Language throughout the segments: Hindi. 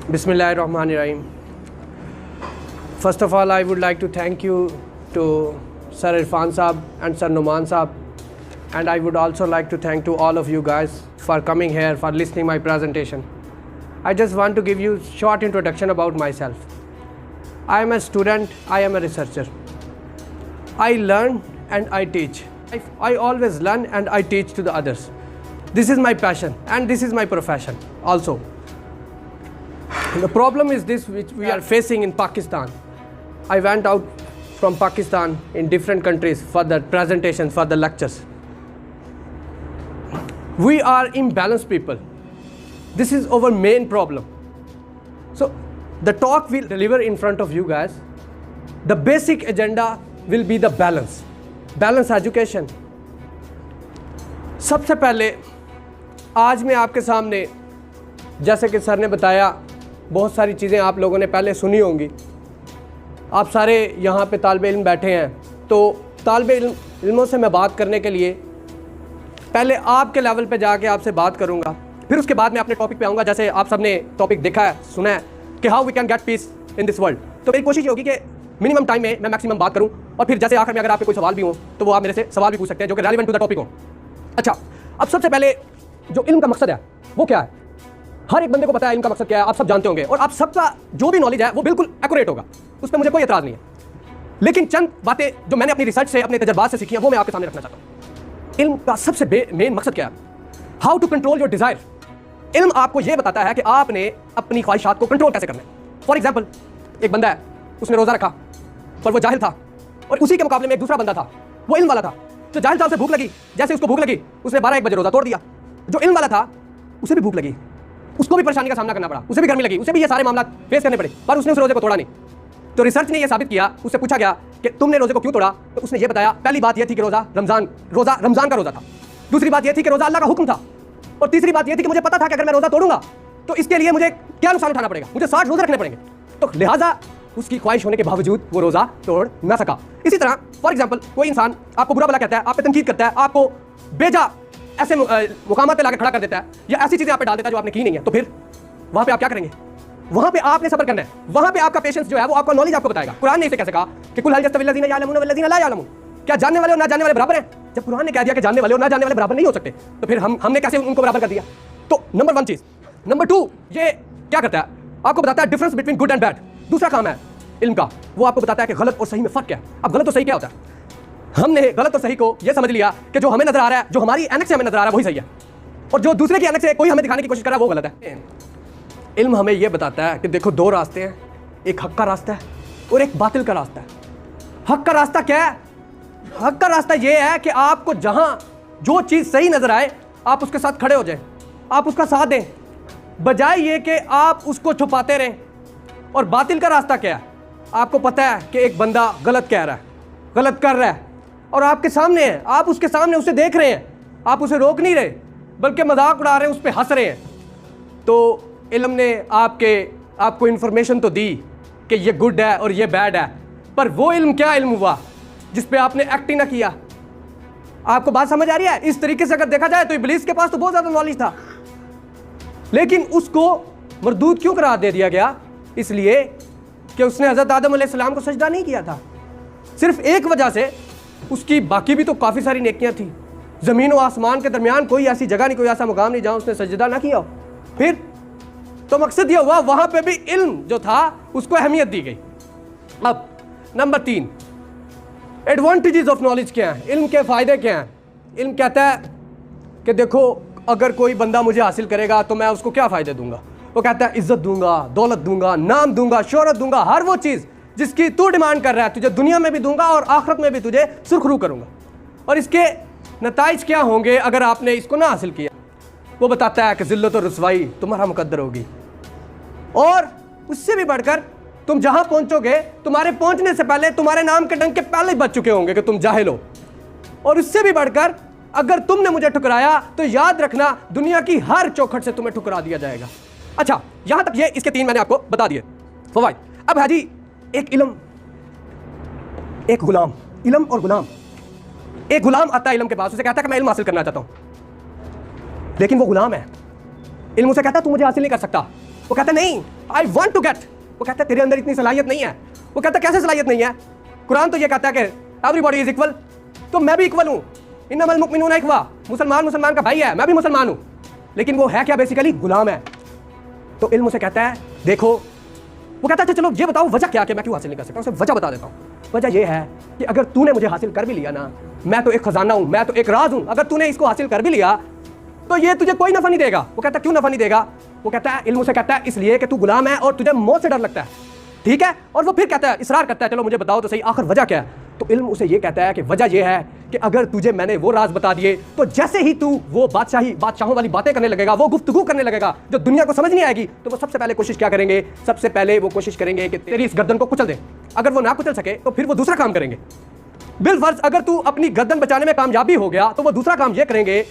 Bismillahirrahmanirrahim. First of all, I would like to thank you to Sir Irfan Saab and Sir Numan Saab, and I would also like to thank to all of you guys for coming here, for listening my presentation. I just want to give you short introduction about myself. I am a student, I am a researcher. I learn and I teach. I always learn and I teach to the others. This is my passion and this is my profession also. The problem is this which we are facing in Pakistan. I went out from Pakistan in different countries for the presentations, for the lectures. We are imbalanced people. This is our main problem. So the talk we'll deliver in front of you guys, the basic agenda will be the balance education. सबसे पहले आज मैं आपके सामने, जैसे कि सर ने बताया, बहुत सारी चीज़ें आप लोगों ने पहले सुनी होंगी। आप सारे यहाँ पे तालिबे इल्म बैठे हैं, तो तालिबे इल्मों से मैं बात करने के लिए पहले आपके लेवल पे जाके आपसे बात करूँगा, फिर उसके बाद मैं अपने टॉपिक पे आऊँगा। जैसे आप सब ने टॉपिक देखा है, सुना है कि how we can get peace in this world, तो मेरी कोशिश ये होगी कि मिनिमम टाइम में मैं मैक्सिमम बात करूँ, और फिर जैसे आखिर में अगर आपके कोई सवाल भी हो तो वो आप मेरे से सवाल भी पूछ सकते हैं जो कि रेलिवेंट टू द टॉपिक हो। अच्छा, अब सबसे पहले जो इल्म का मकसद है वो क्या है? हर एक बंदे को पता है इल्म का मकसद क्या है, आप सब जानते होंगे, और आप सबका जो भी नॉलेज है वो बिल्कुल एक्यूरेट होगा, उस पर मुझे कोई एतराज़ नहीं है। लेकिन चंद बातें जो मैंने अपनी रिसर्च से, अपने तजर्बात से सीखी हैं, वो मैं आपके सामने रखना चाहता हूँ। इल्म का सबसे मेन मकसद क्या है? How to control your desire. इल्म आपको ये बताता है कि आपने अपनी ख्वाहिशात को कंट्रोल कैसे करना है। फॉर एग्जाम्पल, एक बंदा है, उसने रोज़ा रखा पर वो जाहिल था, और उसी के मुकाबले में एक दूसरा बंदा था, वो इल्म वाला था। जो जाहिल था उसे भूख लगी, जैसे उसको भूख लगी उसने 12-1 बजे रोज़ा तोड़ दिया। जो इल्म वाला था उसे भी भूख लगी, उसको भी परेशानी का सामना करना पड़ा, उसे भी गर्मी लगी, उसे भी ये सारे मामला फेस करने पड़े, पर उसने उस रोज़े को तोड़ा नहीं। तो रिसर्च ने ये साबित किया, उससे पूछा गया कि तुमने रोज़े को क्यों तोड़ा, तो उसने ये बताया, पहली बात ये थी कि रोज़ा रमज़ान का रोज़ा था, दूसरी बात ये थी कि रोज़ा अल्लाह का हुक्म था, और तीसरी बात ये थी कि मुझे पता था कि अगर मैं रोज़ा तोड़ूंगा तो इसके लिए मुझे क्या नुकसान उठाना पड़ेगा, मुझे 60 रोज़े रखने पड़ेंगे, तो लिहाजा उसकी ख्वाहिश होने के बावजूद वो रोज़ा तोड़ ना सका। इसी तरह फॉर एग्जाम्पल, कोई इंसान आपको बुरा भला कहता है, आप पे तनकीद करता है, आपको बेजा ऐसे मुकाम पे लाकर खड़ा कर देता है, या ऐसी चीज़ें आप पे डाल देता है जो आपने की नहीं है, तो फिर वहाँ पे आप क्या करेंगे? वहाँ पे आपने सब्र करना है, वहाँ पे आपका पेशेंस जो है वो आपका नॉलेज आपको बताएगा। कुरान ने इसे कैसे कहा कि कुल हल यस्तविल्लज़ीना यअलमून वल्लज़ीना ला यअलमून, क्या जानने वाले और ना जानने वाले बराबर हैं? जब कुरान ने कह दिया कि जानने वाले और ना जानने वाले बराबर नहीं हो सकते, तो फिर हमने कैसे उनको बराबर कर दिया? तो नंबर 1 चीज़। नंबर 2, ये क्या करता है? आपको बताता है difference between good and bad. दूसरा काम है इल्म का, वो आपको बताता है कि गलत और सही में फ़र्क क्या है। अब गलत और सही क्या होता है? हमने गलत और सही को ये समझ लिया कि जो हमें नजर आ रहा है, जो हमारी ऐनक से हमें नजर आ रहा है वही सही है, और जो दूसरे की ऐनक से कोई हमें दिखाने की कोशिश कर रहा है वो गलत है। इल्म हमें यह बताता है कि देखो 2 रास्ते हैं, एक हक का रास्ता है और एक बातिल का रास्ता है। हक का रास्ता क्या है? हक का रास्ता यह है कि आपको जहां जो चीज़ सही नजर आए आप उसके साथ खड़े हो जाएं, आप उसका साथ दें, बजाय ये कि आप उसको छुपाते रहें। और बातिल का रास्ता क्या है? आपको पता है कि एक बंदा गलत कह रहा है, गलत कर रहा है, और आपके सामने है, आप उसके सामने उसे देख रहे हैं, आप उसे रोक नहीं रहे बल्कि मजाक उड़ा रहे हैं, उस पर हंस रहे हैं। तो इल्म ने आपको इन्फॉर्मेशन तो दी कि ये गुड है और ये बैड है, पर वो इल्म क्या इल्म हुआ जिस पे आपने एक्ट ही ना किया? आपको बात समझ आ रही है? इस तरीके से अगर देखा जाए तो इब्लीस के पास तो बहुत ज़्यादा नॉलेज था, लेकिन उसको मरदूद क्यों करार दे दिया गया? इसलिए कि उसने हज़रत आदम अलैहिस्सलाम को सजदा नहीं किया था। सिर्फ एक वजह से, उसकी बाकी भी तो काफ़ी सारी नेकियां थी, ज़मीन और आसमान के दरमियान कोई ऐसी जगह नहीं, कोई ऐसा मुकाम नहीं जहाँ उसने सजदा ना किया हो। फिर तो मकसद यह हुआ वहाँ पे भी इल्म जो था उसको अहमियत दी गई। अब नंबर 3, एडवांटेजेस ऑफ नॉलेज क्या है, इल्म के फ़ायदे क्या हैं? इल्म कहता है कि देखो अगर कोई बंदा मुझे हासिल करेगा तो मैं उसको क्या फ़ायदे दूंगा? वो कहता है इज़्ज़त दूंगा, दौलत दूंगा, नाम दूंगा, शोहरत दूंगा, हर वो चीज़ जिसकी तू डिमांड कर रहा है तुझे दुनिया में भी दूंगा और आखिरत में भी तुझे सुरखरू करूंगा। और इसके नताइज क्या होंगे अगर आपने इसको ना हासिल किया? वो बताता है कि ज़िल्लत और रुसवाई तुम्हारा मुकद्दर होगी, और उससे भी बढ़कर तुम जहां पहुंचोगे तुम्हारे पहुंचने से पहले तुम्हारे नाम के डंके पहले ही बज चुके होंगे कि तुम जाहिल हो। और उससे भी बढ़कर अगर तुमने मुझे ठुकराया तो याद रखना दुनिया की हर चौखट से तुम्हें ठुकरा दिया जाएगा। अच्छा, यहां तक ये इसके 3 मैंने आपको बता दिए फवाइद। अब है जी एक इल्म, एक गुलाम, इल्म और गुलाम। एक गुलाम आता है इल्म के पास, उसे कहता है कि मैं इल्म हासिल करना चाहता हूं, लेकिन वो गुलाम है। इल्म उसे कहता है तू मुझे हासिल नहीं कर सकता। वो कहता है नहीं, आई वॉन्ट टू गेट। वो कहता है तेरे अंदर इतनी सलाहियत नहीं है। वो कहता है कैसे सलाहियत नहीं है? कुरान तो ये कहता है कि एवरीबॉडी इज इक्वल, तो मैं भी इक्वल हूँ। इन्नमल मुमिनूना इख्वा, मुसलमान का भाई है, मैं भी मुसलमान हूँ। लेकिन वो है क्या? बेसिकली गुलाम है। तो इल्म उसे कहता है देखो, वो कहता है चलो ये बताओ वजह क्या, कि मैं क्यों हासिल नहीं कर सकता। उसे वजह बता देता हूँ। वजह ये है कि अगर तूने मुझे हासिल कर भी लिया ना, मैं तो एक खजाना हूँ, मैं तो एक राज हूँ, अगर तूने इसको हासिल कर भी लिया तो ये तुझे कोई नफा नहीं देगा। वो कहता है क्यों नफा नहीं देगा? वो कहता है इल्म उसे कहता है इसलिए कि तू गुलाम है और तुझे मौत से डर लगता है, ठीक है। और वो फिर कहता है, इसरार करता है, चलो मुझे बताओ तो सही आखिर वजह क्या है। तो इल्म उसे ये कहता है कि वजह ये है कि अगर तुझे मैंने वो राज बता दिए तो जैसे ही तू वो बादशाहों वाली बातें करने लगेगा, वो गुफ्तगू करने लगेगा जो दुनिया को समझ नहीं आएगी, तो वो सबसे पहले कोशिश क्या करेंगे? सबसे पहले वो कोशिश करेंगे कि तेरी इस गर्दन को कुचल दे। अगर वो ना कुचल सके तो फिर वो दूसरा काम करेंगे। बिलफर्ज अगर तू अपनी गर्दन बचाने में कामयाबी हो गया तो वो दूसरा काम ये करेंगे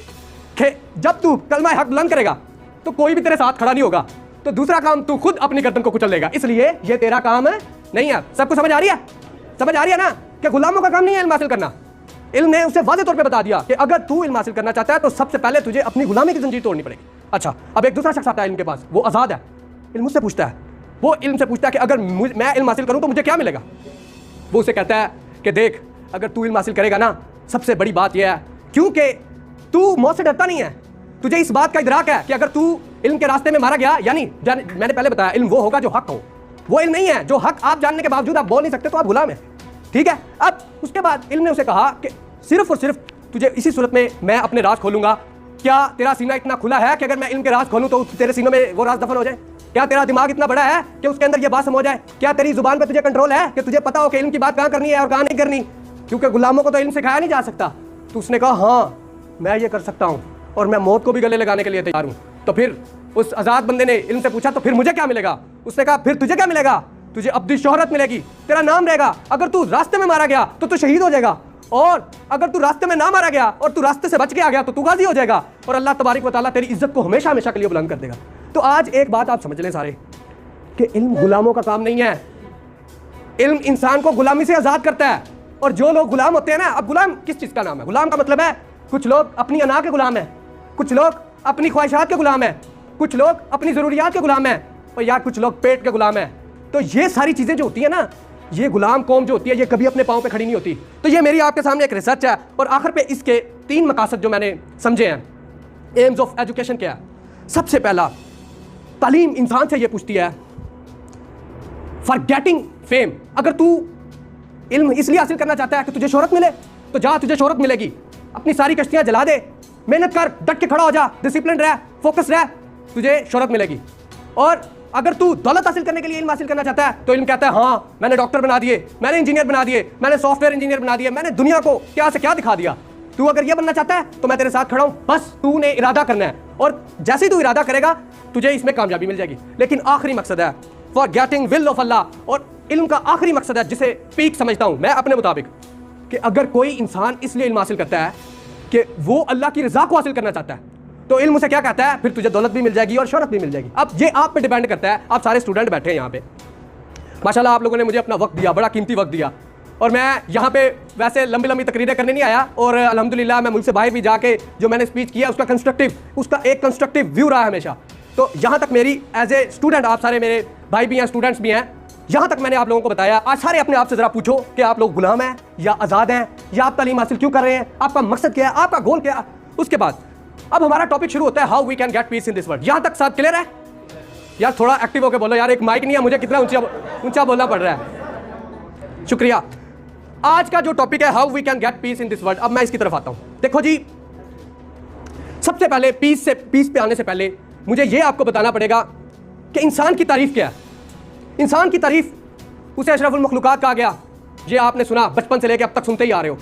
कि जब तू कलमा हक बुलंद करेगा तो कोई भी तेरे साथ खड़ा नहीं होगा, तो दूसरा काम तू खुद अपनी गर्दन को कुचल देगा। इसलिए ये तेरा काम नहीं है। सबको समझ आ रही है? समझ आ रही है ना कि गुलामों का काम नहीं है इल्म हासिल करना। इल्म ने उसे वाज़े तौर पे बता दिया कि अगर तू इल्म हासिल करना चाहता है तो सबसे पहले तुझे अपनी गुलामी की जंजीर तोड़नी पड़ेगी। अच्छा, अब एक दूसरा शख्स आता है इल्म के पास, वो आज़ाद है। इल्म मुझसे पूछता है, वो इल्म से पूछता है कि अगर मैं इल्म हासिल करूं तो मुझे क्या मिलेगा? वो उसे कहता है कि देख, अगर तू इल्म हासिल करेगा ना, सबसे बड़ी बात यह है क्योंकि तू मौत से डरता नहीं है, तुझे इस बात का इदराक है कि अगर तू इल्म के रास्ते में मारा गया, यानी मैंने पहले बताया इल्म वो होगा जो हक हो, वो इल्म नहीं है जो हक आप जानने के बावजूद आप बोल नहीं सकते, तो आप गुलाम है, ठीक है। अब उसके बाद इल्म ने उसे कहा कि सिर्फ और सिर्फ तुझे इसी सूरत में मैं अपने राज खोलूंगा। क्या तेरा सीना इतना खुला है कि अगर मैं इल्म के राज खोलूं तो तेरे सीनों में वो राज दफन हो जाए? क्या तेरा दिमाग इतना बड़ा है कि उसके अंदर ये बात सम हो जाए? क्या तेरी जुबान पे तुझे कंट्रोल है कि तुझे पता हो कि इल्म की बात कहाँ करनी है और कहाँ नहीं करनी? क्योंकि गुलामों को तो इल्म सिखाया नहीं जा सकता। तो उसने कहा हाँ, मैं ये कर सकता हूँ और मैं मौत को भी गले लगाने के लिए तैयार हूँ। तो फिर उस आज़ाद बंदे ने इल्म से पूछा तो फिर मुझे क्या मिलेगा? उसने कहा फिर तुझे क्या मिलेगा? तुझे अब्दी शोहरत मिलेगी, तेरा नाम रहेगा। अगर तू रास्ते में मारा गया तो तू शहीद हो जाएगा, और अगर तू रास्ते में ना मारा गया और तू रास्ते से बच के आ गया तो तू गाजी हो जाएगा, और अल्लाह तबारिक व तआला तेरी इज्जत को हमेशा हमेशा के लिए बुलंद कर देगा। तो आज एक बात आप समझ लें सारे कि इल्म गुलामों का काम नहीं है। इल्म इंसान को गुलामी से आज़ाद करता है। और जो लोग गुलाम होते हैं ना, अब गुलाम किस चीज़ का नाम है? गुलाम का मतलब है कुछ लोग अपनी अना के गुलाम हैं, कुछ लोग अपनी ख्वाहिशात के गुलाम हैं, कुछ लोग अपनी ज़रूरियात के गुलाम हैं, और यार कुछ लोग पेट के गुलाम हैं। तो ये सारी चीज़ें जो होती है ना, ये गुलाम कौम जो होती है, ये कभी अपने पाँव पे खड़ी नहीं होती। तो ये मेरी आपके सामने एक रिसर्च है, और आखिर पे इसके 3 मकासद जो मैंने समझे हैं। एम्स ऑफ एजुकेशन क्या है? सबसे पहला, तालीम इंसान से ये पूछती है फॉर गेटिंग फेम। अगर तू इल्म इसलिए हासिल करना चाहता है कि तुझे शोहरत मिले, तो जा, तुझे शोहरत मिलेगी। अपनी सारी कश्तियाँ जला दे, मेहनत कर, डट के खड़ा हो जा, डिसिप्लिन रह, फोकस रह, तुझे शोहरत मिलेगी। और अगर तू दौलत हासिल करने के लिए इल्म हासिल करना चाहता है तो इल्म कहता है हाँ, मैंने डॉक्टर बना दिए, मैंने इंजीनियर बना दिए, मैंने सॉफ्टवेयर इंजीनियर बना दिए, मैंने दुनिया को क्या से क्या दिखा दिया। तू अगर ये बनना चाहता है तो मैं तेरे साथ खड़ा हूँ, बस तूने इरादा करना है, और जैसे ही तू इरादा करेगा तुझे इसमें कामयाबी मिल जाएगी। लेकिन आखिरी मकसद है फॉर गेटिंग विल ऑफ अल्लाह, और इल्म का आखिरी मकसद है जिसे पीक समझता हूँ मैं अपने मुताबिक, कि अगर कोई इंसान इसलिए इल्म हासिल करता है कि वो अल्लाह की रज़ा को हासिल करना चाहता है, तो इल्म उसे क्या कहता है? फिर तुझे दौलत भी मिल जाएगी और शोहरत भी मिल जाएगी। अब ये आप पे डिपेंड करता है। आप सारे स्टूडेंट बैठे हैं यहाँ पे, माशाल्लाह आप लोगों ने मुझे अपना वक्त दिया, बड़ा कीमती वक्त दिया, और मैं यहाँ पे वैसे लंबी लंबी तकरीरें करने नहीं आया, और अल्हम्दुलिल्लाह मैं मुल्क से बाहर भी जाके जो मैंने स्पीच किया उसका एक कंस्ट्रक्टिव व्यू रहा है हमेशा। तो यहाँ तक मेरी एज ए स्टूडेंट, आप सारे मेरे भाई भी हैं, स्टूडेंट्स भी हैं, यहाँ तक मैंने आप लोगों को बताया। आज सारे अपने आप से ज़रा पूछो कि आप लोग गुलाम हैं या आज़ाद हैं, या आप तालीम हासिल क्यों कर रहे हैं, आपका मकसद क्या है, आपका गोल क्या है। उसके बाद अब हमारा टॉपिक शुरू होता है, how we can get peace in this world. यहाँ तक सब क्लियर है? यार थोड़ा एक्टिव होकर बोलो यार, एक माइक नहीं है, मुझे कितना ऊंचा बोलना पड़ रहा है। शुक्रिया। आज का जो टॉपिक है how we can get peace in this world, अब मैं इसकी तरफ आता हूँ। देखो जी, सबसे पहले पीस पे आने से पहले मुझे ये आपको बताना पड़ेगा कि इंसान की तारीफ क्या है। इंसान की तारीफ उसे अशरफुल मखलूकात कहा गया, ये आपने सुना, बचपन से लेकर अब तक सुनते ही आ रहे हो,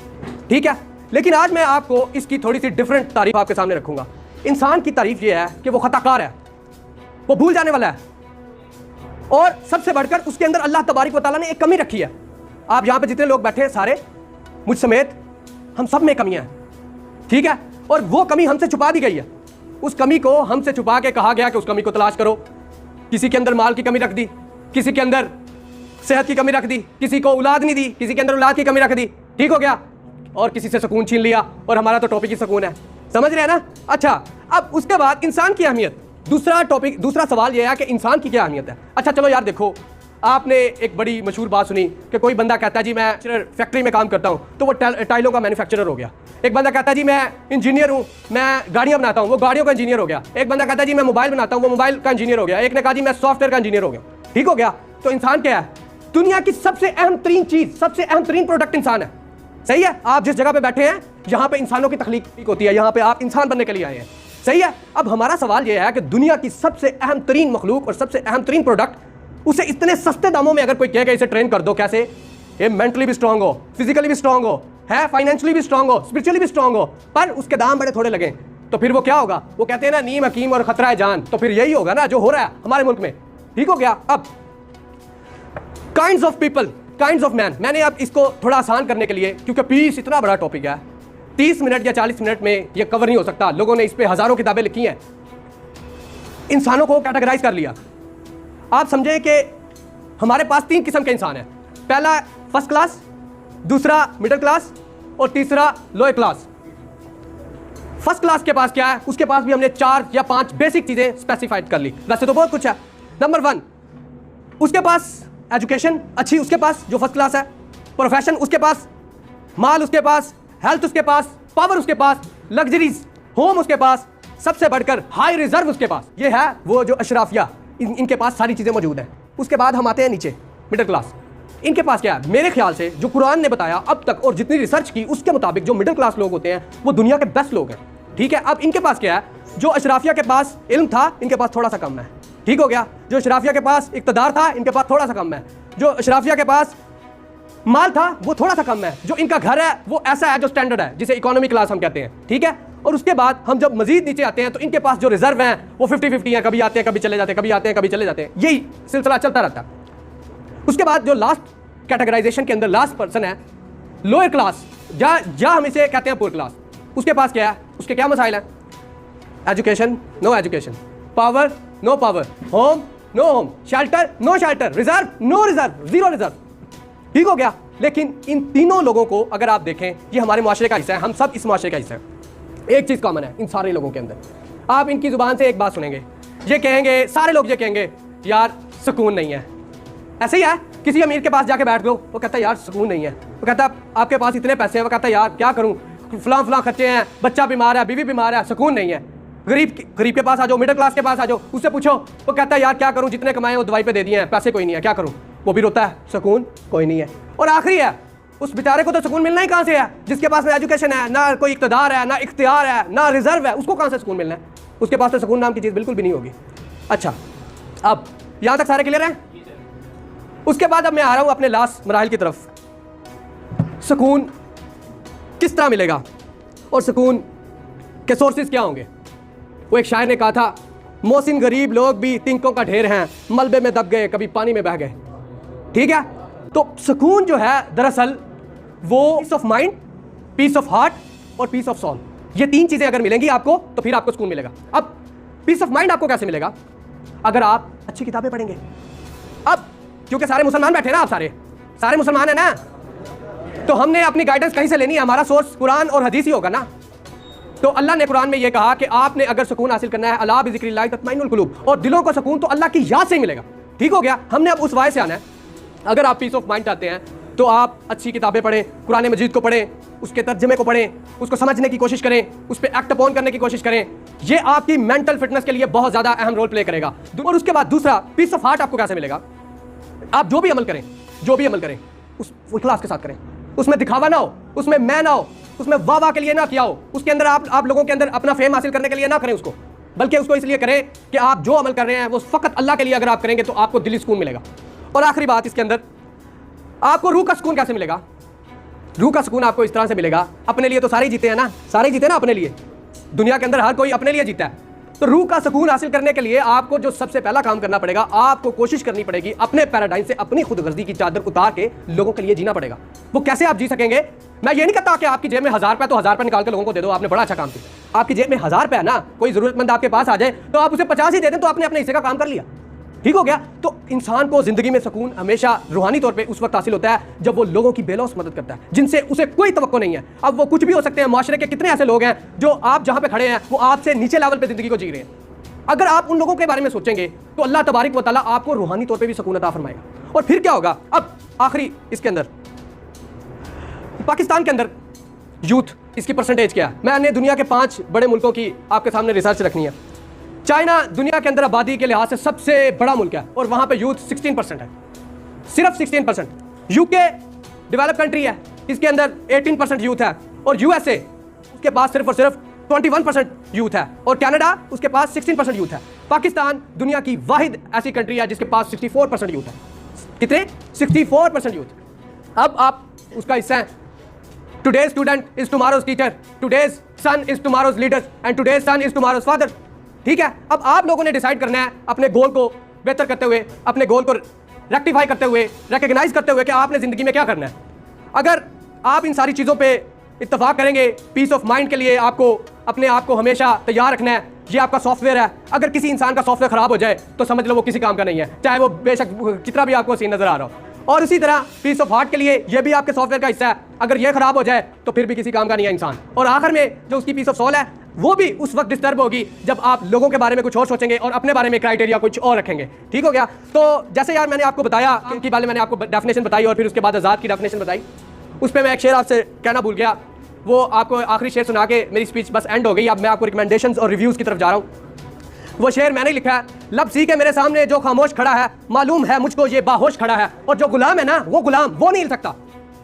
ठीक है। लेकिन आज मैं आपको इसकी थोड़ी सी डिफरेंट तारीफ आपके सामने रखूंगा। इंसान की तारीफ ये है कि वो खताकार है, वो भूल जाने वाला है, और सबसे बढ़कर उसके अंदर अल्लाह तबारिक व तआला ने एक कमी रखी है। आप यहाँ पे जितने लोग बैठे हैं सारे, मुझ समेत, हम सब में कमियां हैं, ठीक है, और वो कमी हमसे छुपा दी गई है। उस कमी को हमसे छुपा के कहा गया कि उस कमी को तलाश करो। किसी के अंदर माल की कमी रख दी, किसी के अंदर सेहत की कमी रख दी, किसी को औलाद नहीं दी, किसी के अंदर औलाद की कमी रख दी, ठीक हो गया, और किसी से सुकून छीन लिया, और हमारा तो टॉपिक ही सुकून है, समझ रहे हैं ना। अच्छा, अब उसके बाद इंसान की अहमियत, दूसरा सवाल यह है कि इंसान की क्या अहमियत है। अच्छा चलो यार देखो, आपने एक बड़ी मशहूर बात सुनी कि कोई बंदा कहता है जी मैं फैक्ट्री में काम करता हूँ, तो वो टाइलों का मैन्युफैक्चरर हो गया। एक बंदा कहता है जी मैं इंजीनियर हूँ, मैं गाड़ियाँ बनाता हूँ, वो गाड़ियों का इंजीनियर हो गया। एक बंदा कहता है जी मैं मोबाइल बनाता हूँ, वो मोबाइल का इंजीनियर हो गया। एक ने कहा जी मैं सॉफ्टवेयर का इंजीनियर हो गया। ठीक हो गया। तो इंसान क्या है? दुनिया की सबसे अहम तरीन चीज, सबसे अहम तरीन प्रोडक्ट इंसान है। सही है? आप जिस जगह पे बैठे हैं यहाँ पे इंसानों की तख्लीक होती है, यहाँ पे आप इंसान बनने के लिए आए हैं। सही है? अब हमारा सवाल यह है कि दुनिया की सबसे अहम तरीन मखलूक और सबसे अहम तरीन प्रोडक्ट, उसे इतने सस्ते दामों में अगर कोई कहेगा इसे ट्रेन कर दो, कैसे? ये मेंटली भी स्ट्रांग हो, फिजिकली भी स्ट्रांग हो, है फाइनेंशियली भी स्ट्रांग हो, स्पिरिचुअली भी स्ट्रांग हो, पर उसके दाम बड़े थोड़े लगे, तो फिर वो क्या होगा? वो कहते हैं ना नीम हकीम और खतरा है जान। तो फिर यही होगा ना जो हो रहा है हमारे मुल्क में। ठीक हो गया। अब kinds of people, kinds of man, मैंने अब इसको थोड़ा आसान करने के लिए, क्योंकि पीस इतना बड़ा टॉपिक है, 30 मिनट या 40 मिनट में ये कवर नहीं हो सकता। लोगों ने इस पे हजारों किताबें लिखी हैं। इंसानों को कैटेगराइज कर लिया। आप समझे कि हमारे पास 3 किस्म के इंसान हैं। पहला फर्स्ट क्लास, दूसरा मिडिल क्लास और तीसरा लोअर क्लास। फर्स्ट क्लास के पास क्या है? उसके पास भी हमने 4 या 5 बेसिक चीजें स्पेसिफाइड कर ली। वैसे तो बहुत कुछ है। नंबर 1, उसके पास एजुकेशन अच्छी, उसके पास जो फर्स्ट क्लास है, प्रोफेशन उसके पास, माल उसके पास, हेल्थ उसके पास, पावर उसके पास, लग्जरीज, होम उसके पास, सबसे बढ़कर हाई रिजर्व उसके पास। ये है वो जो अशराफिया, इनके पास सारी चीजें मौजूद हैं। उसके बाद हम आते हैं नीचे, मिडिल क्लास। इनके पास क्या है? मेरे ख्याल से जो कुरान ने बताया अब तक और जितनी रिसर्च की उसके मुताबिक जो मिडिल क्लास लोग होते हैं वो दुनिया के बेस्ट लोग हैं। ठीक है। अब इनके पास क्या है? जो अशराफिया के पास इल्म था इनके पास थोड़ा सा कम है। ठीक हो गया। जो अशराफिया के पास इक़्तिदार था इनके पास थोड़ा सा कम है। जो अशराफिया के पास माल था वो थोड़ा सा कम है। जो इनका घर है वो ऐसा है जो स्टैंडर्ड है, जिसे इकोनॉमी क्लास हम कहते हैं। ठीक है। और उसके बाद हम जब मजीद नीचे आते हैं तो इनके पास जो रिजर्व हैं वो 50-50 है, कभी आते हैं कभी चले जाते हैं, कभी आते हैं कभी चले जाते हैं, यही सिलसिला चलता रहता है। उसके बाद जो लास्ट कैटेगराइजेशन के अंदर लास्ट पर्सन है लोअर क्लास, या हम इसे कहते हैं पुअर क्लास। उसके पास क्या है? उसके क्या मसाइल हैं? Education, no education, power, no power, home, no home, shelter, no shelter, reserve, no reserve, zero reserve. ठीक हो गया। लेकिन इन तीनों लोगों को अगर आप देखें, ये हमारे माशरे का हिस्सा है, हम सब इस माशरे का हिस्सा है। एक चीज कॉमन है इन सारे लोगों के अंदर। आप इनकी जुबान से एक बात सुनेंगे, ये कहेंगे, सारे लोग ये कहेंगे यार सुकून नहीं है। ऐसे ही है, किसी अमीर के पास जाके बैठ लो, वो कहता है यार सुकून नहीं है। वो कहता है आपके पास इतने पैसे हैं, वो कहता है यार क्या करूं, फलां खर्चे हैं, बच्चा बीमार है, बीवी बीमार है, सुकून नहीं है। गरीब के पास आ जाओ, मिडिल क्लास के पास आ जाओ, उससे पूछो, वो कहता है यार क्या करूं, जितने कमाए वो दवाई पे दे दिए हैं, पैसे कोई नहीं है, क्या करूं। वो भी रोता है, सुकून कोई नहीं है। और आखिरी है, उस बेचारे को तो सुकून मिलना ही कहां से है? जिसके पास ना एजुकेशन है, ना कोई इक़्तिदार है, ना इख्तियार है, ना रिजर्व है, उसको कहां से सुकून मिलना है? उसके पास तो सुकून नाम की चीज़ बिल्कुल भी नहीं होगी। अच्छा, अब यहां तक सारे क्लियर हैं? उसके बाद अब मैं आ रहा हूं अपने लास्ट मराहिल की तरफ। सुकून किस तरह मिलेगा और सुकून के सोर्सेज क्या होंगे? वो एक शायर ने कहा था, मोहसिन गरीब लोग भी तिनकों का ढेर हैं, मलबे में दब गए कभी पानी में बह गए। ठीक है। तो सुकून जो है दरअसल वो peace of mind, peace of heart और पीस ऑफ सोल, ये 3 चीजें अगर मिलेंगी आपको तो फिर आपको सुकून मिलेगा। अब पीस ऑफ माइंड आपको कैसे मिलेगा? अगर आप अच्छी किताबें पढ़ेंगे। अब क्योंकि सारे मुसलमान बैठे ना, आप सारे मुसलमान है ना, तो हमने अपनी गाइडेंस कहीं से लेनी है, हमारा सोर्स कुरान और हदीस ही होगा ना। तो अल्लाह ने कुरान में ये कहा कि आपने अगर सुकून हासिल करना है, अला बिज़िक्रिल्लाह तत्मइनुल कुलूब, और दिलों को सुकून तो अल्लाह की याद से ही मिलेगा। ठीक हो गया। हमने अब उस वाय से आना है। अगर आप पीस ऑफ माइंड चाहते हैं तो आप अच्छी किताबें पढ़ें, कुरान मजीद को पढ़ें, उसके तर्जमे को पढ़ें, उसको समझने की कोशिश करें, उस पर एक्ट अपॉन करने की कोशिश करें। ये आपकी मेंटल फिटनेस के लिए बहुत ज़्यादा अहम रोल प्ले करेगा। और उसके बाद दूसरा पीस ऑफ हार्ट आपको कैसे मिलेगा? आप जो भी अमल करें उस इखलास के साथ करें, उसमें दिखावा ना हो, उसमें मैं ना हो, उसमें वाह के लिए ना किया हो, उसके अंदर आप लोगों के अंदर अपना फेम हासिल करने के लिए ना करें उसको, बल्कि उसको इसलिए करें कि आप जो अमल कर रहे हैं वो फ़कत अल्लाह के लिए अगर आप करेंगे तो आपको दिली सुकून मिलेगा। और आखिरी बात, इसके अंदर आपको रूह का सुकून कैसे मिलेगा? रूह का सुकून आपको इस तरह से मिलेगा, अपने लिए तो सारे जीते हैं ना, सारे जीते ना अपने लिए, दुनिया के अंदर हर कोई अपने लिए जीता है। तो रूह का सुकून हासिल करने के लिए आपको जो सबसे पहला काम करना पड़ेगा, आपको कोशिश करनी पड़ेगी अपने पैराडाइम से अपनी खुदगर्जी की चादर उतार के लोगों के लिए जीना पड़ेगा। वो कैसे आप जी सकेंगे? मैं ये नहीं कहता कि आपकी जेब में 1000 रुपये तो 1000 रुपये निकाल के लोगों को दे दो, आपने बड़ा अच्छा काम किया। आपकी जेब में 1000 रुपये है ना, कोई जरूरतमंद आपके पास आ जाए तो आप उसे 50 ही दे दें, तो आपने अपने हिस्से का काम कर लिया। ठीक हो गया। तो इंसान को जिंदगी में सुकून हमेशा रूहानी तौर पे उस वक्त हासिल होता है जब वो लोगों की बेलौस मदद करता है, जिनसे उसे कोई तवक्को नहीं है। अब वो कुछ भी हो सकते हैं। माशरे के कितने ऐसे लोग हैं जो आप जहां पे खड़े हैं वो आपसे नीचे लेवल पे जिंदगी को जी रहे हैं, अगर आप उन लोगों के बारे में सोचेंगे तो अल्लाह तबारक व तआला आपको रूहानी तौर पे भी सुकून अता फरमाएगा। और फिर क्या होगा, अब आखिरी इसके अंदर पाकिस्तान के अंदर यूथ इसकी परसेंटेज क्या है। मैंने दुनिया के 5 बड़े मुल्कों की आपके सामने रिसर्च रखनी है। चाइना दुनिया के अंदर आबादी के लिहाज से सबसे बड़ा मुल्क है और वहाँ पे यूथ 16% है, सिर्फ 16%। यूके डेवलप कंट्री है, इसके अंदर 18% यूथ है। और यूएसए उसके पास सिर्फ और सिर्फ 21% यूथ है। और कनाडा उसके पास 16% यूथ है। पाकिस्तान दुनिया की वाहिद ऐसी कंट्री है जिसके पास 64% यूथ है। कितने? 64% यूथ। अब आप उसका हिस्सा हैं। Today's student is tomorrow's teacher, today's son is tomorrow's leader and today's son is tomorrow's father. ठीक है, अब आप लोगों ने डिसाइड करना है अपने गोल को बेहतर करते हुए, अपने गोल को रेक्टिफाई करते हुए, रिकग्नाइज करते हुए कि आपने जिंदगी में क्या करना है। अगर आप इन सारी चीज़ों पे इत्तेफाक करेंगे, पीस ऑफ माइंड के लिए आपको अपने आप को हमेशा तैयार रखना है। ये आपका सॉफ्टवेयर है, अगर किसी इंसान का सॉफ्टवेयर खराब हो जाए तो समझ लो वो किसी काम का नहीं है, चाहे वो बेशक कितना भी आपको सीन नजर आ रहा हो। और इसी तरह पीस ऑफ हार्ट के लिए ये भी आपके सॉफ्टवेयर का हिस्सा है, अगर ये खराब हो जाए तो फिर भी किसी काम का नहीं है इंसान। और आखिर में जो उसकी पीस ऑफ सोल है वो भी उस वक्त डिस्टर्ब होगी जब आप लोगों के बारे में कुछ और सोचेंगे और अपने बारे में क्राइटेरिया कुछ और रखेंगे। ठीक हो गया। तो जैसे यार मैंने आपको बताया कि पहले मैंने आपको डेफिनेशन बताई और फिर उसके बाद आज़ाद की डेफिनेशन बताई, उस पर मैं एक शेर आपसे कहना भूल गया, वो आपको आखिरी शेर सुना के मेरी स्पीच बस एंड हो गई। अब मैं आपको रिकमेंडेशंस और रिव्यूज़ की तरफ जा रहा हूँ। वो शेर मैंने लिखा है, लब सी के मेरे सामने जो खामोश खड़ा है, मालूम है मुझको ये बाहोश खड़ा है। और जो गुलाम है ना, वो गुलाम वो नहीं हिल सकता,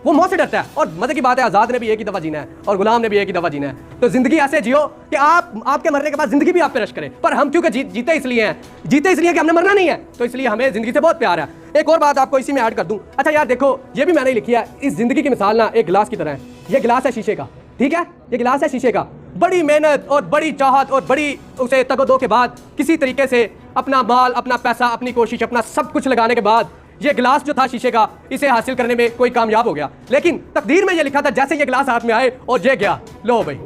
वो मौत से डरता है। और मजे की बात है, आज़ाद ने भी एक ही दफ़ा जीना है और गुलाम ने भी एक ही दफ़ा जीना है। तो ज़िंदगी ऐसे जियो कि आपके मरने के बाद ज़िंदगी भी आप पे रश करे। पर हम क्योंकि जीते इसलिए हैं, जीते इसलिए कि हमने मरना नहीं है, तो इसलिए हमें ज़िंदगी से बहुत प्यार है। एक और बात आपको इसी में ऐड कर दूँ। अच्छा यार देखो, ये भी मैंने लिखी है, इस ज़िंदगी की मिसाल ना एक गिलास की तरह है। ये गिलास है शीशे का, ठीक है, ये गिलास है शीशे का। बड़ी मेहनत और बड़ी चाहत और बड़ी उसे तगदो के बाद किसी तरीके से अपना माल, अपना पैसा, अपनी कोशिश, अपना सब कुछ लगाने के बाद ये गिलास जो था शीशे का, इसे हासिल करने में कोई कामयाब हो गया। लेकिन तकदीर में ये लिखा था जैसे ये गिलास हाथ में आए और ये गया, लो भाई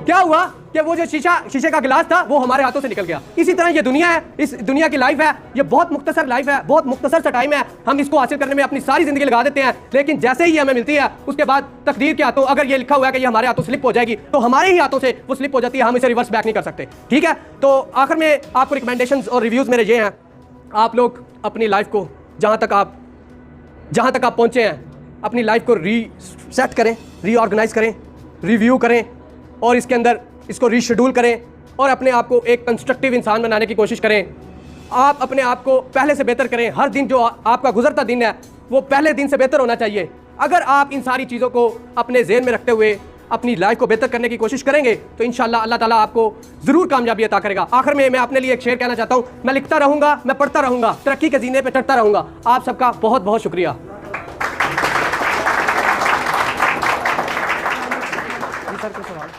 क्या हुआ कि वो जो शीशे का गिलास था वो हमारे हाथों से निकल गया। इसी तरह ये दुनिया है, इस दुनिया की लाइफ है, ये बहुत मुख्तसर लाइफ है, बहुत मुख्तसर सा टाइम है। हम इसको हासिल करने में अपनी सारी जिंदगी लगा देते हैं, लेकिन जैसे ही हमें मिलती है उसके बाद तकदीर के हाथों, अगर ये लिखा हुआ है कि ये हमारे हाथों स्लिप हो जाएगी, तो हमारे ही हाथों से वो स्लिप हो जाती है, हम इसे रिवर्स बैक नहीं कर सकते। ठीक है, तो आखिर में आपको रिकमेंडेशंस और रिव्यूज़ मेरे ये हैं, आप लोग अपनी लाइफ को जहाँ तक आप पहुँचे हैं, अपनी लाइफ को रीसेट करें, रीऑर्गेनाइज करें, रिव्यू करें और इसके अंदर इसको रीशेड्यूल करें और अपने आप को एक कंस्ट्रक्टिव इंसान बनाने की कोशिश करें। आप अपने आप को पहले से बेहतर करें। हर दिन जो आपका गुजरता दिन है वो पहले दिन से बेहतर होना चाहिए। अगर आप इन सारी चीज़ों को अपने ज़हन में रखते हुए अपनी लाइफ को बेहतर करने की कोशिश करेंगे तो इंशाल्लाह अल्लाह ताला आपको ज़रूर कामयाबी अता करेगा। आखिर में मैं अपने लिए एक शेर कहना चाहता हूँ, मैं लिखता रहूँगा, मैं पढ़ता रहूँगा, तरक्की के जीने पर चढ़ता रहूँगा। आप सबका बहुत बहुत शुक्रिया। सर, कोई सवाल?